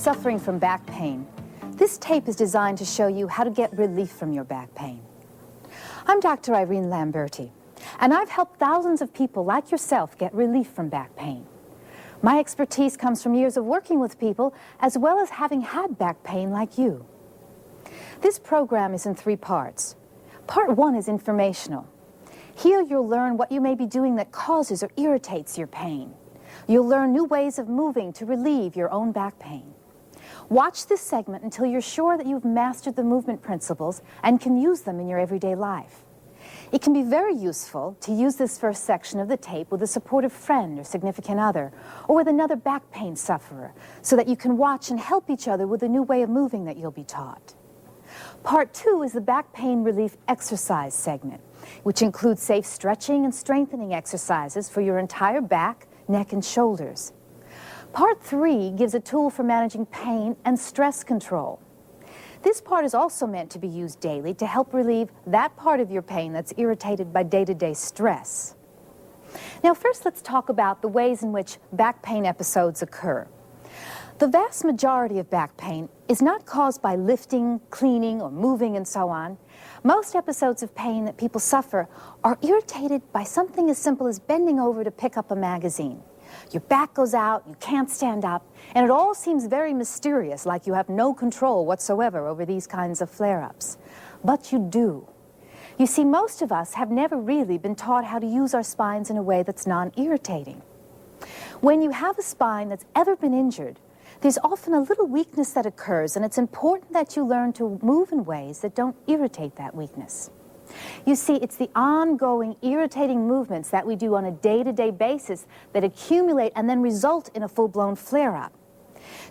suffering from back pain, this tape is designed to show you how to get relief from your back pain. I'm Dr. Irene Lamberti, and I've helped thousands of people like yourself get relief from back pain. My expertise comes from years of working with people as well as having had back pain like you. This program is in 3 parts. Part 1 is informational. Here you'll learn what you may be doing that causes or irritates your pain. You'll learn new ways of moving to relieve your own back pain. Watch this segment until you're sure that you've mastered the movement principles and can use them in your everyday life. It can be very useful to use this first section of the tape with a supportive friend or significant other, or with another back pain sufferer, so that you can watch and help each other with a new way of moving that you'll be taught. Part 2 is the back pain relief exercise segment, which includes safe stretching and strengthening exercises for your entire back, neck, and shoulders. Part 3 gives a tool for managing pain and stress control. This part is also meant to be used daily to help relieve that part of your pain that's irritated by day-to-day stress. Now, first let's talk about the ways in which back pain episodes occur. The vast majority of back pain is not caused by lifting, cleaning, or moving and so on. Most episodes of pain that people suffer are irritated by something as simple as bending over to pick up a magazine. Your back goes out, you can't stand up, and it all seems very mysterious, like you have no control whatsoever over these kinds of flare-ups. But you do. You see, most of us have never really been taught how to use our spines in a way that's non-irritating. When you have a spine that's ever been injured, there's often a little weakness that occurs, and it's important that you learn to move in ways that don't irritate that weakness. You see, it's the ongoing, irritating movements that we do on a day-to-day basis that accumulate and then result in a full-blown flare-up.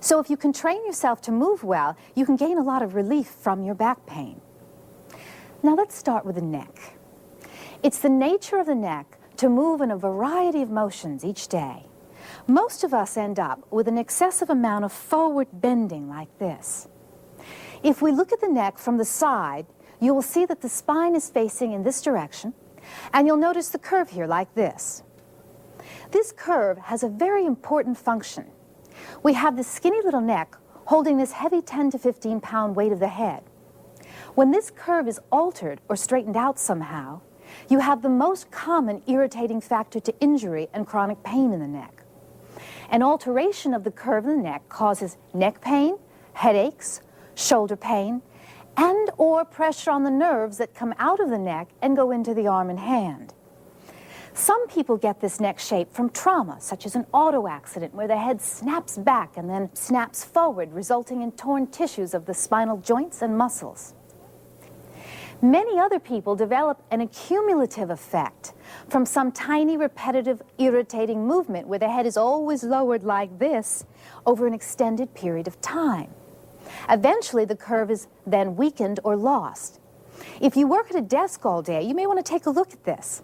So if you can train yourself to move well, you can gain a lot of relief from your back pain. Now let's start with the neck. It's the nature of the neck to move in a variety of motions each day. Most of us end up with an excessive amount of forward bending like this. If we look at the neck from the side, you will see that the spine is facing in this direction, and you'll notice the curve here like this. This curve has a very important function. We have this skinny little neck holding this heavy 10 to 15 pound weight of the head. When this curve is altered or straightened out somehow, you have the most common irritating factor to injury and chronic pain in the neck. An alteration of the curve of the neck causes neck pain, headaches, shoulder pain, and or pressure on the nerves that come out of the neck and go into the arm and hand. Some people get this neck shape from trauma, such as an auto accident where the head snaps back and then snaps forward, resulting in torn tissues of the spinal joints and muscles. Many other people develop an accumulative effect from some tiny, repetitive, irritating movement where the head is always lowered like this over an extended period of time. Eventually, the curve is then weakened or lost. If you work at a desk all day, you may want to take a look at this.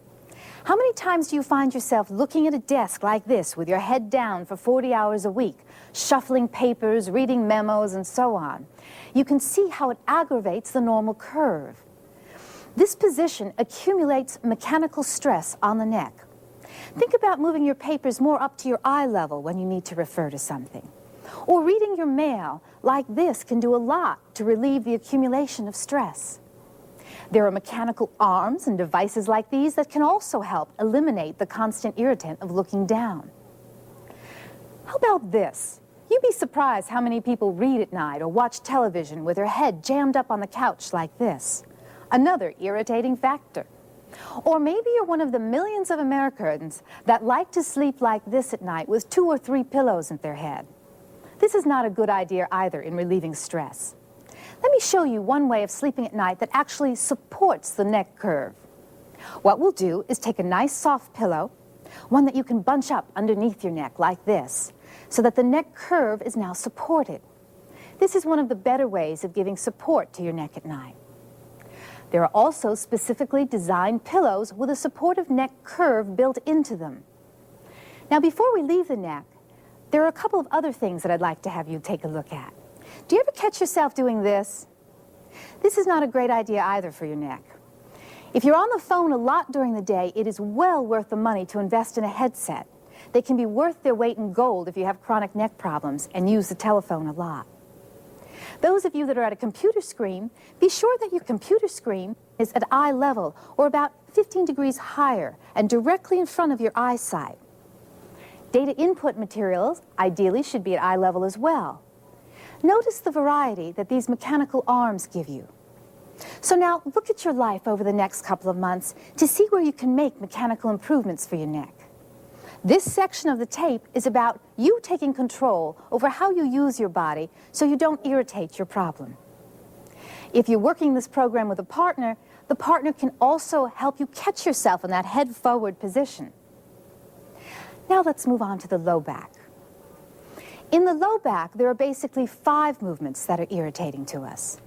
How many times do you find yourself looking at a desk like this with your head down for 40 hours a week, shuffling papers, reading memos, and so on? You can see how it aggravates the normal curve. This position accumulates mechanical stress on the neck. Think about moving your papers more up to your eye level when you need to refer to something. Or reading your mail like this can do a lot to relieve the accumulation of stress. There are mechanical arms and devices like these that can also help eliminate the constant irritant of looking down. How about this? You'd be surprised how many people read at night or watch television with their head jammed up on the couch like this. Another irritating factor. Or maybe you're one of the millions of Americans that like to sleep like this at night with 2 or 3 pillows at their head. This is not a good idea either in relieving stress. Let me show you one way of sleeping at night that actually supports the neck curve. What we'll do is take a nice soft pillow, one that you can bunch up underneath your neck like this, so that the neck curve is now supported. This is one of the better ways of giving support to your neck at night. There are also specifically designed pillows with a supportive neck curve built into them. Now, before we leave the neck, there are a couple of other things that I'd like to have you take a look at. Do you ever catch yourself doing this? This is not a great idea either for your neck. If you're on the phone a lot during the day, it is well worth the money to invest in a headset They can be worth their weight in gold if you have chronic neck problems and use the telephone a lot. Those of you that are at a computer screen, be sure that your computer screen is at eye level or about 15 degrees higher and directly in front of your eyesight. Data input materials ideally should be at eye level as well. Notice the variety that these mechanical arms give you. So now look at your life over the next couple of months to see where you can make mechanical improvements for your neck. This section of the tape is about you taking control over how you use your body so you don't irritate your problem. If you're working this program with a partner, the partner can also help you catch yourself in that head-forward position. Now let's move on to the low back. In the low back, there are basically 5 movements that are irritating to us.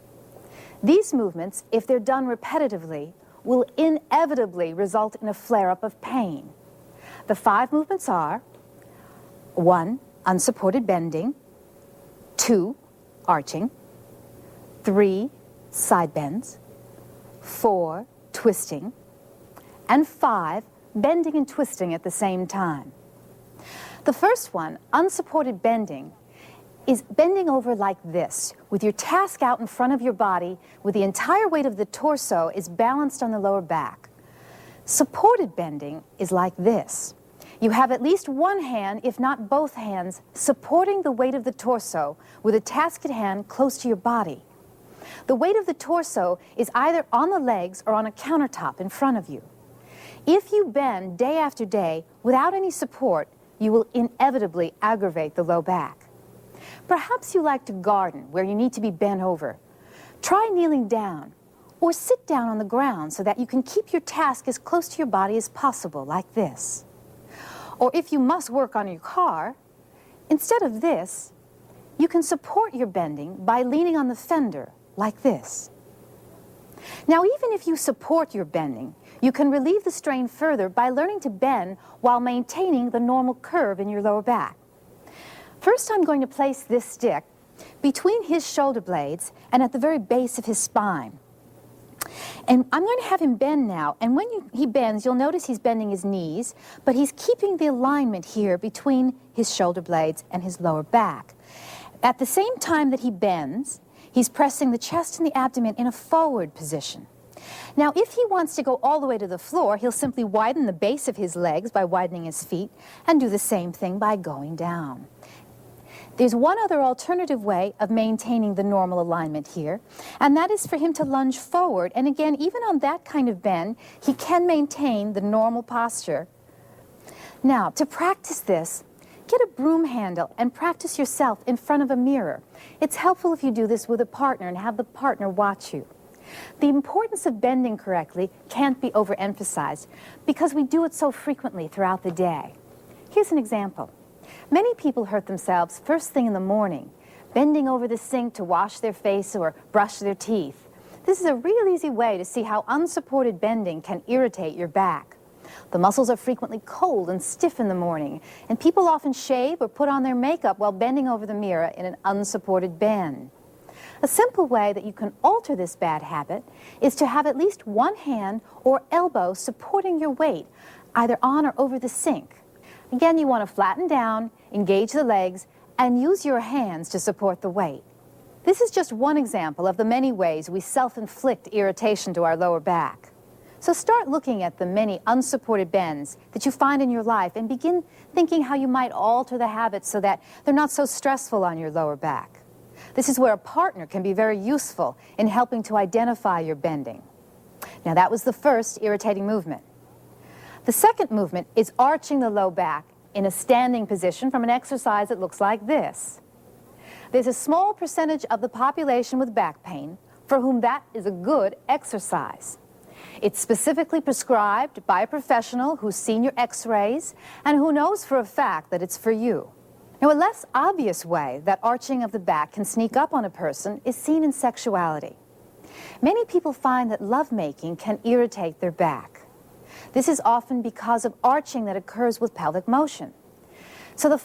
These movements, if they're done repetitively, will inevitably result in a flare-up of pain. The 5 movements are 1. Unsupported bending, 2. Arching, 3. Side bends, 4. Twisting, and 5. Bending and twisting at the same time. The first one, unsupported bending, is bending over like this, with your task out in front of your body, with the entire weight of the torso is balanced on the lower back. Supported bending is like this. You have at least one hand, if not both hands, supporting the weight of the torso with a task at hand close to your body. The weight of the torso is either on the legs or on a countertop in front of you. If you bend day after day without any support, you will inevitably aggravate the low back. Perhaps you like to garden where you need to be bent over. Try kneeling down or sit down on the ground so that you can keep your task as close to your body as possible, like this. Or if you must work on your car, instead of this, you can support your bending by leaning on the fender, like this. Now, even if you support your bending, you can relieve the strain further by learning to bend while maintaining the normal curve in your lower back. First, I'm going to place this stick between his shoulder blades and at the very base of his spine. And I'm going to have him bend now, and when he bends, you'll notice he's bending his knees, but he's keeping the alignment here between his shoulder blades and his lower back. At the same time that he bends, he's pressing the chest and the abdomen in a forward position. Now, if he wants to go all the way to the floor, he'll simply widen the base of his legs by widening his feet and do the same thing by going down. There's one other alternative way of maintaining the normal alignment here, and that is for him to lunge forward. And again, even on that kind of bend, he can maintain the normal posture. Now, to practice this, get a broom handle and practice yourself in front of a mirror. It's helpful if you do this with a partner and have the partner watch you. The importance of bending correctly can't be overemphasized because we do it so frequently throughout the day. Here's an example. Many people hurt themselves first thing in the morning, bending over the sink to wash their face or brush their teeth. This is a real easy way to see how unsupported bending can irritate your back. The muscles are frequently cold and stiff in the morning, and people often shave or put on their makeup while bending over the mirror in an unsupported bend. A simple way that you can alter this bad habit is to have at least one hand or elbow supporting your weight, either on or over the sink. Again, you want to flatten down, engage the legs, and use your hands to support the weight. This is just one example of the many ways we self-inflict irritation to our lower back. So start looking at the many unsupported bends that you find in your life and begin thinking how you might alter the habits so that they're not so stressful on your lower back. This is where a partner can be very useful in helping to identify your bending. Now, that was the first irritating movement. The second movement is arching the low back in a standing position from an exercise that looks like this. There's a small percentage of the population with back pain for whom that is a good exercise. It's specifically prescribed by a professional who's seen your x-rays and who knows for a fact that it's for you. Now, a less obvious way that arching of the back can sneak up on a person is seen in sexuality. Many people find that lovemaking can irritate their back. This is often because of arching that occurs with pelvic motion. So the